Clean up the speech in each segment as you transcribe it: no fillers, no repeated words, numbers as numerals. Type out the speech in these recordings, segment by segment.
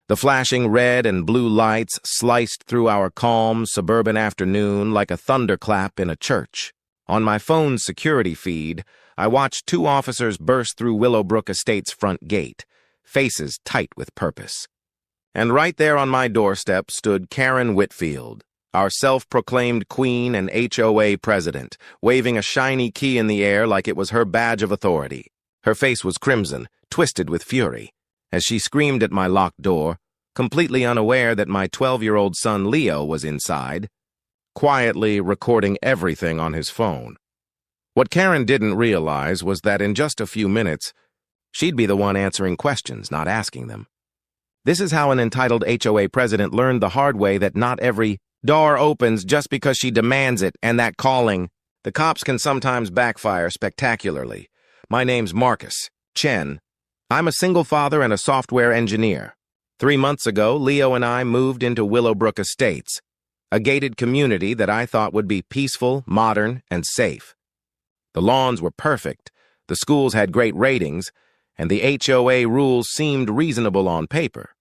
The flashing red and blue lights sliced through our calm suburban afternoon like a thunderclap in a church. On my phone's security feed, I watched two officers burst through Willowbrook Estate's front gate, faces tight with purpose. And right there on my doorstep stood Karen Whitfield, our self-proclaimed queen and HOA president, waving a shiny key in the air like it was her badge of authority. Her face was crimson, twisted with fury, as she screamed at my locked door, completely unaware that my 12-year-old son Leo was inside, quietly recording everything on his phone. What Karen didn't realize was that in just a few minutes, she'd be the one answering questions, not asking them. This is how an entitled HOA president learned the hard way that not every door opens just because she demands it, and that calling the cops can sometimes backfire spectacularly. My name's Marcus Chen. I'm a single father and a software engineer. 3 months ago, Leo and I moved into Willowbrook Estates, a gated community that I thought would be peaceful, modern, and safe. The lawns were perfect, the schools had great ratings, and the HOA rules seemed reasonable on paper.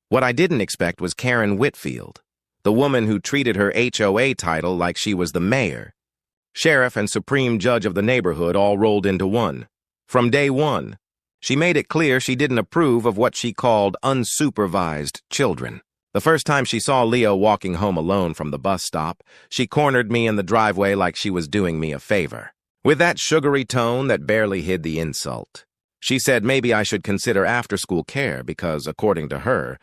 What I didn't expect was Karen Whitfield, the woman who treated her HOA title like she was the mayor. Sheriff and supreme judge of the neighborhood all rolled into one. From day one, she made it clear she didn't approve of what she called unsupervised children. The first time she saw Leo walking home alone from the bus stop, she cornered me in the driveway like she was doing me a favor. With that sugary tone that barely hid the insult, she said maybe I should consider after-school care because, according to her,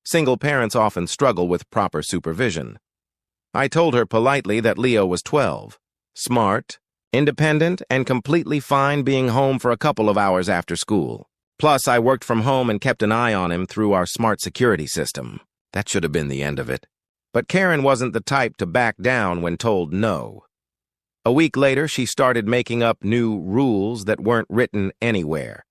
single parents often struggle with proper supervision. I told her politely that Leo was 12, smart, independent, and completely fine being home for a couple of hours after school. Plus, I worked from home and kept an eye on him through our smart security system. That should have been the end of it. But Karen wasn't the type to back down when told no. A week later, she started making up new rules that weren't written anywhere.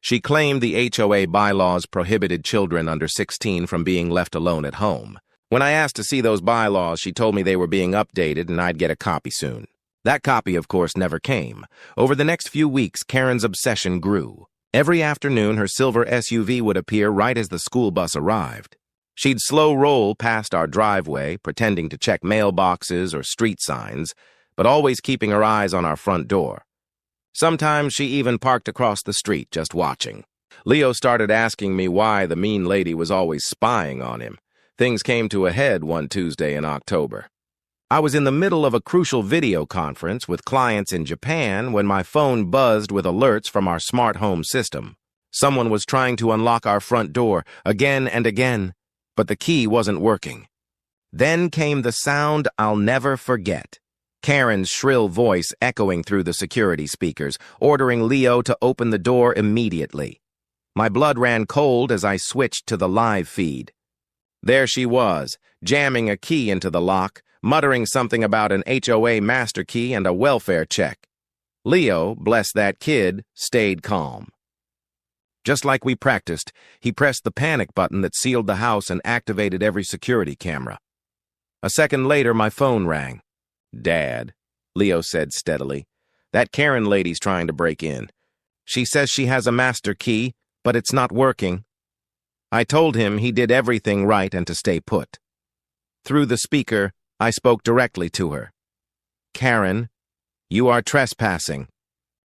She claimed the HOA bylaws prohibited children under 16 from being left alone at home. When I asked to see those bylaws, she told me they were being updated and I'd get a copy soon. That copy, of course, never came. Over the next few weeks, Karen's obsession grew. Every afternoon, her silver SUV would appear right as the school bus arrived. She'd slow roll past our driveway, pretending to check mailboxes or street signs, but always keeping her eyes on our front door. Sometimes she even parked across the street, just watching. Leo started asking me why the mean lady was always spying on him. Things came to a head one Tuesday in October. I was in the middle of a crucial video conference with clients in Japan when my phone buzzed with alerts from our smart home system. Someone was trying to unlock our front door again and again, but the key wasn't working. Then came the sound I'll never forget. Karen's shrill voice echoing through the security speakers, ordering Leo to open the door immediately. My blood ran cold as I switched to the live feed. There she was, jamming a key into the lock, muttering something about an HOA master key and a welfare check. Leo, bless that kid, stayed calm. Just like we practiced, he pressed the panic button that sealed the house and activated every security camera. A second later, my phone rang. "Dad," Leo said steadily, "that Karen lady's trying to break in. She says she has a master key, but it's not working." I told him he did everything right and to stay put. Through the speaker, I spoke directly to her. "Karen, you are trespassing.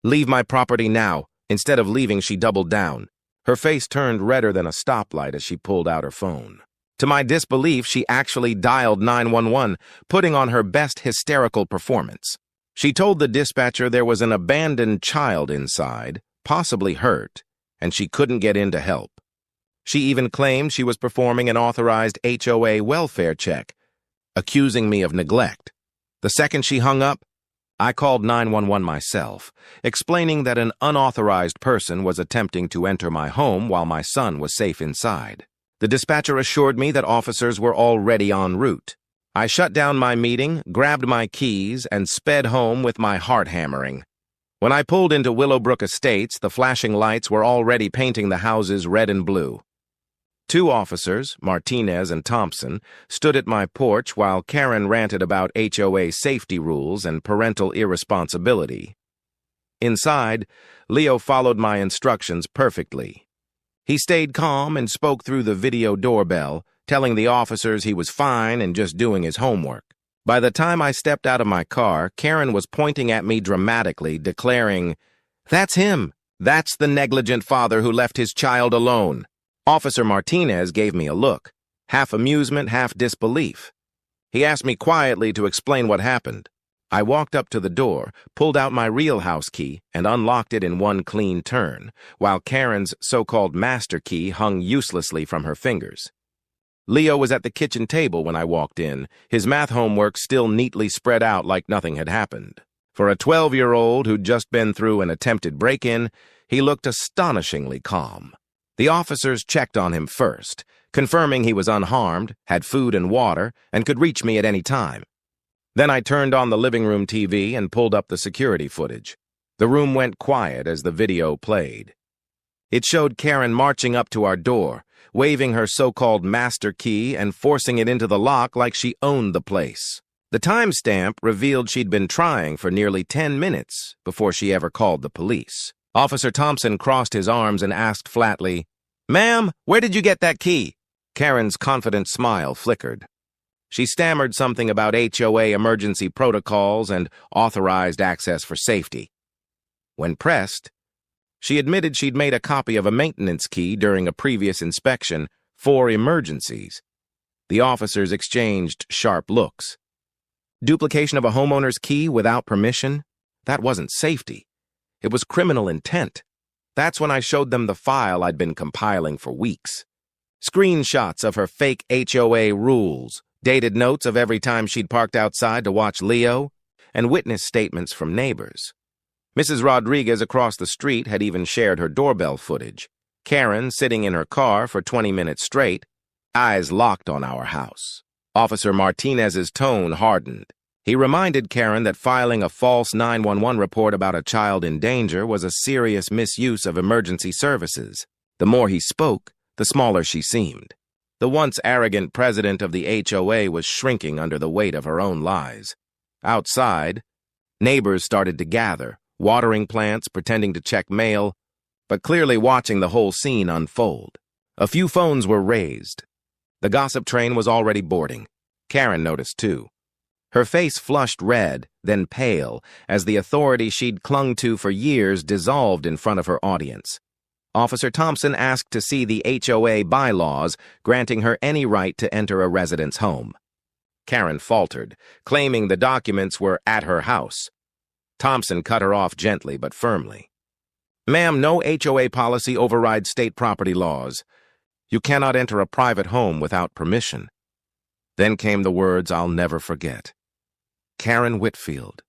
Leave my property now." Instead of leaving, she doubled down. Her face turned redder than a stoplight as she pulled out her phone. To my disbelief, she actually dialed 911, putting on her best hysterical performance. She told the dispatcher there was an abandoned child inside, possibly hurt, and she couldn't get in to help. She even claimed she was performing an authorized HOA welfare check, accusing me of neglect. The second she hung up, I called 911 myself, explaining that an unauthorized person was attempting to enter my home while my son was safe inside. The dispatcher assured me that officers were already en route. I shut down my meeting, grabbed my keys, and sped home with my heart hammering. When I pulled into Willowbrook Estates, the flashing lights were already painting the houses red and blue. Two officers, Martinez and Thompson, stood at my porch while Karen ranted about HOA safety rules and parental irresponsibility. Inside, Leo followed my instructions perfectly. He stayed calm and spoke through the video doorbell, telling the officers he was fine and just doing his homework. By the time I stepped out of my car, Karen was pointing at me dramatically, declaring, "That's him. That's the negligent father who left his child alone." Officer Martinez gave me a look, half amusement, half disbelief. He asked me quietly to explain what happened. I walked up to the door, pulled out my real house key, and unlocked it in one clean turn, while Karen's so-called master key hung uselessly from her fingers. Leo was at the kitchen table when I walked in, his math homework still neatly spread out like nothing had happened. For a 12-year-old who'd just been through an attempted break-in, he looked astonishingly calm. The officers checked on him first, confirming he was unharmed, had food and water, and could reach me at any time. Then I turned on the living room TV and pulled up the security footage. The room went quiet as the video played. It showed Karen marching up to our door, waving her so-called master key and forcing it into the lock like she owned the place. The timestamp revealed she'd been trying for nearly 10 minutes before she ever called the police. Officer Thompson crossed his arms and asked flatly, "Ma'am, where did you get that key?" Karen's confident smile flickered. She stammered something about HOA emergency protocols and authorized access for safety. When pressed, she admitted she'd made a copy of a maintenance key during a previous inspection for emergencies. The officers exchanged sharp looks. Duplication of a homeowner's key without permission? That wasn't safety. It was criminal intent. That's when I showed them the file I'd been compiling for weeks. Screenshots of her fake HOA rules, dated notes of every time she'd parked outside to watch Leo, and witness statements from neighbors. Mrs. Rodriguez across the street had even shared her doorbell footage. Karen, sitting in her car for 20 minutes straight, eyes locked on our house. Officer Martinez's tone hardened. He reminded Karen that filing a false 911 report about a child in danger was a serious misuse of emergency services. The more he spoke, the smaller she seemed. The once arrogant president of the HOA was shrinking under the weight of her own lies. Outside, neighbors started to gather, watering plants, pretending to check mail, but clearly watching the whole scene unfold. A few phones were raised. The gossip train was already boarding. Karen noticed too. Her face flushed red, then pale, as the authority she'd clung to for years dissolved in front of her audience. Officer Thompson asked to see the HOA bylaws, granting her any right to enter a resident's home. Karen faltered, claiming the documents were at her house. Thompson cut her off gently but firmly. "Ma'am, no HOA policy overrides state property laws. You cannot enter a private home without permission." Then came the words I'll never forget. "Karen Whitfield,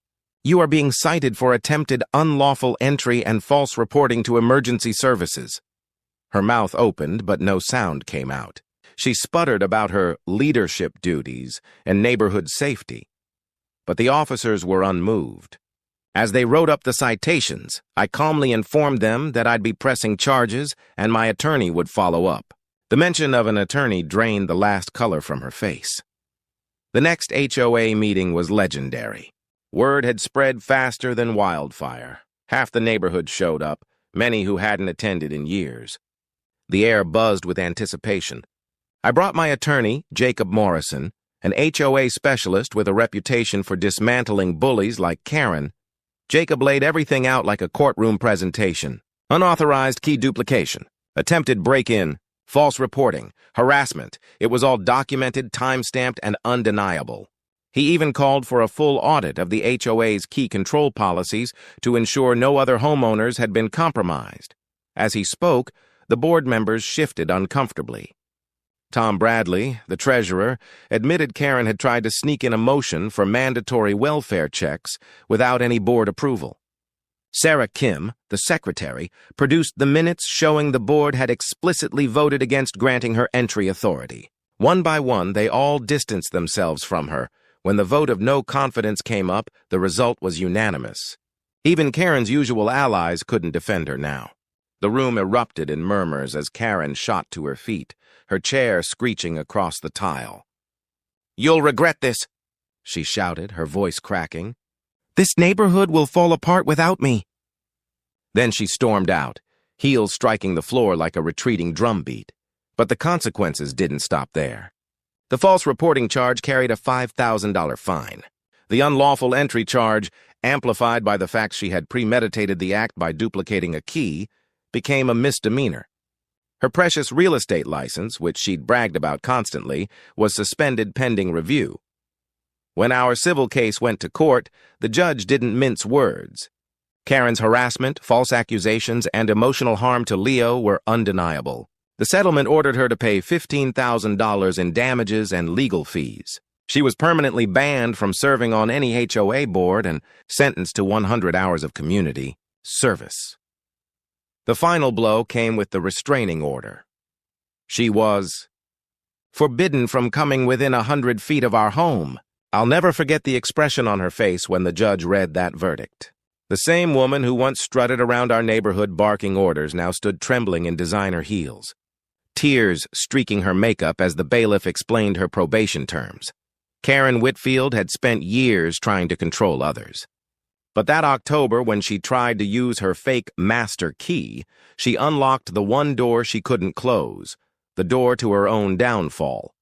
you are being cited for attempted unlawful entry and false reporting to emergency services." Her mouth opened, but no sound came out. She sputtered about her leadership duties and neighborhood safety. But the officers were unmoved. As they wrote up the citations, I calmly informed them that I'd be pressing charges and my attorney would follow up. The mention of an attorney drained the last color from her face. The next HOA meeting was legendary. Word had spread faster than wildfire. Half the neighborhood showed up, many who hadn't attended in years. The air buzzed with anticipation. I brought my attorney, Jacob Morrison, an HOA specialist with a reputation for dismantling bullies like Karen. Jacob laid everything out like a courtroom presentation. Unauthorized key duplication, attempted break-in, false reporting, harassment. It was all documented, time-stamped, and undeniable. He even called for a full audit of the HOA's key control policies to ensure no other homeowners had been compromised. As he spoke, the board members shifted uncomfortably. Tom Bradley, the treasurer, admitted Karen had tried to sneak in a motion for mandatory welfare checks without any board approval. Sarah Kim, the secretary, produced the minutes showing the board had explicitly voted against granting her entry authority. One by one, they all distanced themselves from her. When the vote of no confidence came up, the result was unanimous. Even Karen's usual allies couldn't defend her now. The room erupted in murmurs as Karen shot to her feet, her chair screeching across the tile. "You'll regret this," she shouted, her voice cracking. "This neighborhood will fall apart without me." Then she stormed out, heels striking the floor like a retreating drumbeat. But the consequences didn't stop there. The false reporting charge carried a $5,000 fine. The unlawful entry charge, amplified by the fact she had premeditated the act by duplicating a key, became a misdemeanor. Her precious real estate license, which she'd bragged about constantly, was suspended pending review. When our civil case went to court, the judge didn't mince words. Karen's harassment, false accusations, and emotional harm to Leo were undeniable. The settlement ordered her to pay $15,000 in damages and legal fees. She was permanently banned from serving on any HOA board and sentenced to 100 hours of community service. The final blow came with the restraining order. She was forbidden from coming within 100 feet of our home. I'll never forget the expression on her face when the judge read that verdict. The same woman who once strutted around our neighborhood barking orders now stood trembling in designer heels, tears streaking her makeup as the bailiff explained her probation terms. Karen Whitfield had spent years trying to control others. But that October, when she tried to use her fake master key, she unlocked the one door she couldn't close, the door to her own downfall.